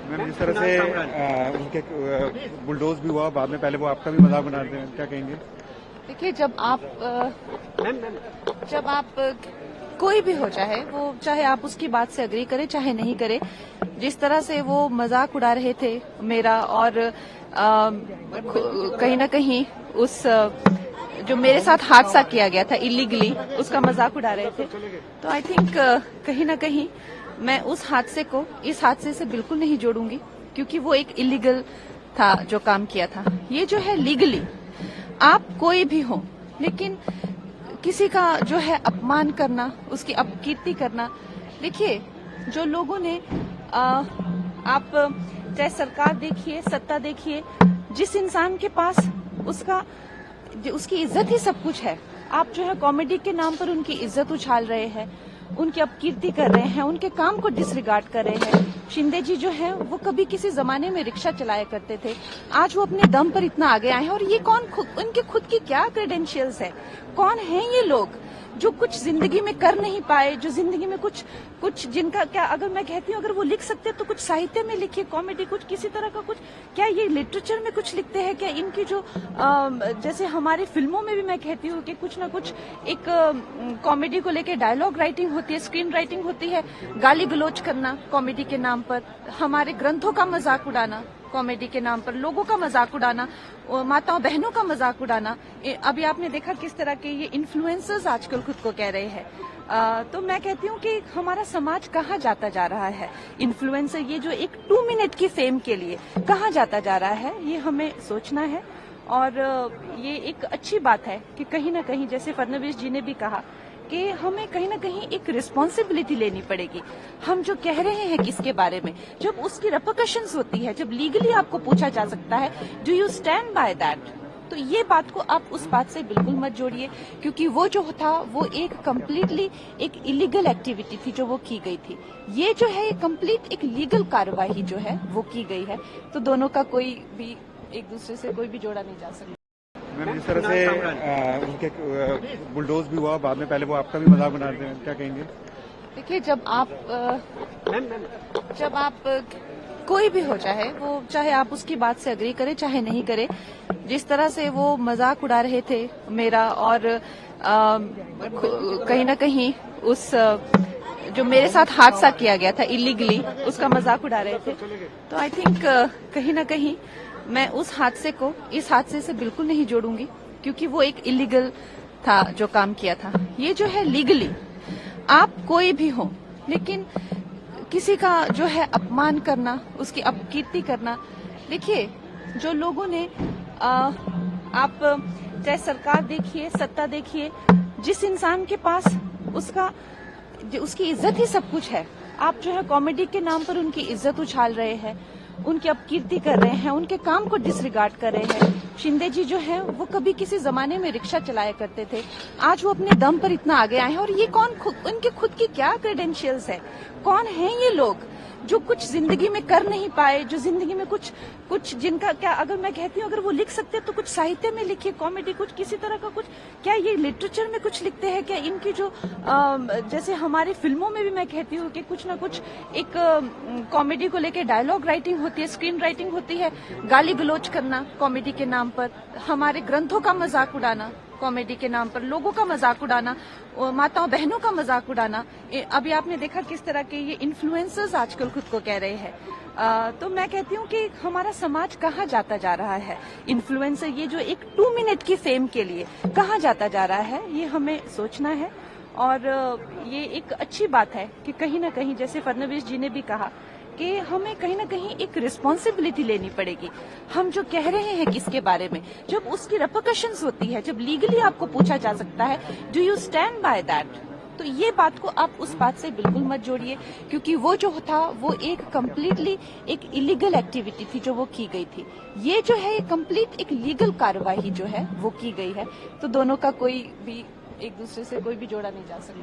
Ma'am जिस तरह से उनके बुलडोज भी हुआ बाद में, पहले वो आपका भी मजाक बना रहे हैं, क्या कहेंगे? देखिए, जब आप कोई भी हो, चाहे आप उसकी बात से अग्री करें चाहे नहीं करें, जिस तरह से वो मजाक उड़ा रहे थे मेरा और कहीं ना कहीं उस जो मेरे साथ हादसा किया गया था इलीगली, उसका मजाक उड़ा रहे थे, तो आई थिंक कहीं ना कहीं मैं उस हादसे को इस हादसे से बिल्कुल नहीं जोड़ूंगी, क्योंकि वो एक इलीगल था जो काम किया था। ये जो है लीगली, आप कोई भी हो, लेकिन किसी का जो है अपमान करना, उसकी अपकीर्ति करना। देखिए, जो लोगों ने आप चाहे सरकार देखिए, सत्ता देखिए, जिस इंसान के पास उसकी इज्जत ही सब कुछ है, आप जो है कॉमेडी के नाम पर उनकी इज्जत उछाल रहे हैं, उनकी अपकीर्ति कर रहे हैं, उनके काम को डिसरिगार्ड कर रहे हैं। शिंदे जी जो है वो कभी किसी जमाने में रिक्शा चलाया करते थे, आज वो अपने दम पर इतना आगे आए हैं। और ये उनके खुद की क्या क्रेडेंशियल्स है? कौन है ये लोग जो कुछ जिंदगी में कर नहीं पाए, जो जिंदगी में कुछ जिनका क्या, अगर मैं कहती हूँ अगर वो लिख सकते तो कुछ साहित्य में लिखिए, कॉमेडी, कुछ किसी तरह का कुछ, क्या ये लिटरेचर में कुछ लिखते हैं क्या? इनकी जो जैसे हमारी फिल्मों में भी मैं कहती हूँ कि कुछ ना कुछ एक कॉमेडी को लेके डायलॉग राइटिंग होती है, स्क्रीन राइटिंग होती है, गाली गलौज करना कॉमेडी के नाम पर, हमारे ग्रंथों का मजाक उड़ाना कॉमेडी के नाम पर, लोगों का मजाक उड़ाना, माताओं बहनों का मजाक उड़ाना। अभी आपने देखा किस तरह के ये इन्फ्लुएंसर्स आजकल खुद को कह रहे हैं। तो मैं कहती हूँ कि हमारा समाज कहाँ जाता जा रहा है? इन्फ्लुएंसर, ये जो एक 2 मिनट की फेम के लिए कहाँ जाता जा रहा है, ये हमें सोचना है। और ये एक अच्छी बात है कि कहीं ना कहीं, जैसे फडणवीस जी ने भी कहा कि हमें कहीं ना कहीं एक रिस्पॉन्सिबिलिटी लेनी पड़ेगी। हम जो कह रहे हैं किसके बारे में, जब उसकी रेपरकशंस होती है, जब लीगली आपको पूछा जा सकता है, do you stand by that? तो ये बात को आप उस बात से बिल्कुल मत जोड़िए, क्योंकि वो जो था वो एक कम्प्लीटली एक इलीगल एक्टिविटी थी जो वो की गई थी। ये जो है कंप्लीट एक लीगल कार्यवाही जो है वो की गई है। तो दोनों का कोई भी एक दूसरे से कोई भी जोड़ा नहीं जा सकता। मैम जिस तरह से उनके बुलडोज भी हुआ बाद में, पहले वो आपका भी मजाक बना रहे हैं, क्या कहेंगे? देखिए, जब आप कोई भी हो, चाहे आप उसकी बात से अग्री करें चाहे नहीं करें, जिस तरह से वो मजाक उड़ा रहे थे मेरा और कहीं ना कहीं उस जो मेरे साथ हादसा किया गया था इलीगली, उसका मजाक उड़ा रहे थे, तो आई थिंक कहीं ना कहीं मैं उस हादसे को इस हादसे से बिल्कुल नहीं जोड़ूंगी, क्योंकि वो एक इलीगल था जो काम किया था। ये जो है लीगली, आप कोई भी हो, लेकिन किसी का जो है अपमान करना, उसकी अपकीर्ति करना। देखिए, जो लोगों ने आप चाहे सरकार देखिए, सत्ता देखिए, जिस इंसान के पास उसकी इज्जत ही सब कुछ है, आप जो है कॉमेडी के नाम पर उनकी इज्जत उछाल रहे हैं, उनकी अपकीर्ति कर रहे हैं, उनके काम को डिसरिगार्ड कर रहे हैं। शिंदे जी जो है वो कभी किसी जमाने में रिक्शा चलाया करते थे, आज वो अपने दम पर इतना आगे आए हैं। और ये उनके खुद की क्या क्रेडेंशियल्स है? कौन है ये लोग जो कुछ जिंदगी में कर नहीं पाए, जो जिंदगी में कुछ जिनका क्या, अगर मैं कहती हूँ अगर वो लिख सकते तो कुछ साहित्य में लिखिए, कॉमेडी, कुछ किसी तरह का कुछ, क्या ये लिटरेचर में कुछ लिखते हैं क्या? इनकी जो जैसे हमारी फिल्मों में भी मैं कहती हूँ कि कुछ ना कुछ एक कॉमेडी को लेके डायलॉग राइटिंग होती है, स्क्रीन राइटिंग होती है, गाली गलौज करना कॉमेडी के नाम पर, हमारे ग्रंथों का मजाक उड़ाना कॉमेडी के नाम पर, लोगों का मजाक उड़ाना, माताओं बहनों का मजाक उड़ाना। अभी आपने देखा किस तरह के ये इन्फ्लुएंसर्स आजकल खुद को कह रहे हैं। तो मैं कहती हूँ कि हमारा समाज कहाँ जाता जा रहा है? इन्फ्लुएंसर, ये जो एक 2 मिनट की फेम के लिए कहाँ जाता जा रहा है, ये हमें सोचना है। और ये एक अच्छी बात है कि कहीं ना कहीं, जैसे फडणवीस जी ने भी कहा कि हमें कहीं ना कहीं एक रिस्पॉन्सिबिलिटी लेनी पड़ेगी। हम जो कह रहे हैं किसके बारे में, जब उसकी रेपरकशंस होती है, जब लीगली आपको पूछा जा सकता है, do you stand by that? तो ये बात को आप उस बात से बिल्कुल मत जोड़िए, क्योंकि वो जो था वो एक कम्प्लीटली एक इलीगल एक्टिविटी थी जो वो की गई थी। ये जो है कंप्लीट एक लीगल कार्यवाही जो है वो की गई है। तो दोनों का कोई भी एक दूसरे से कोई भी जोड़ा नहीं जा सकता।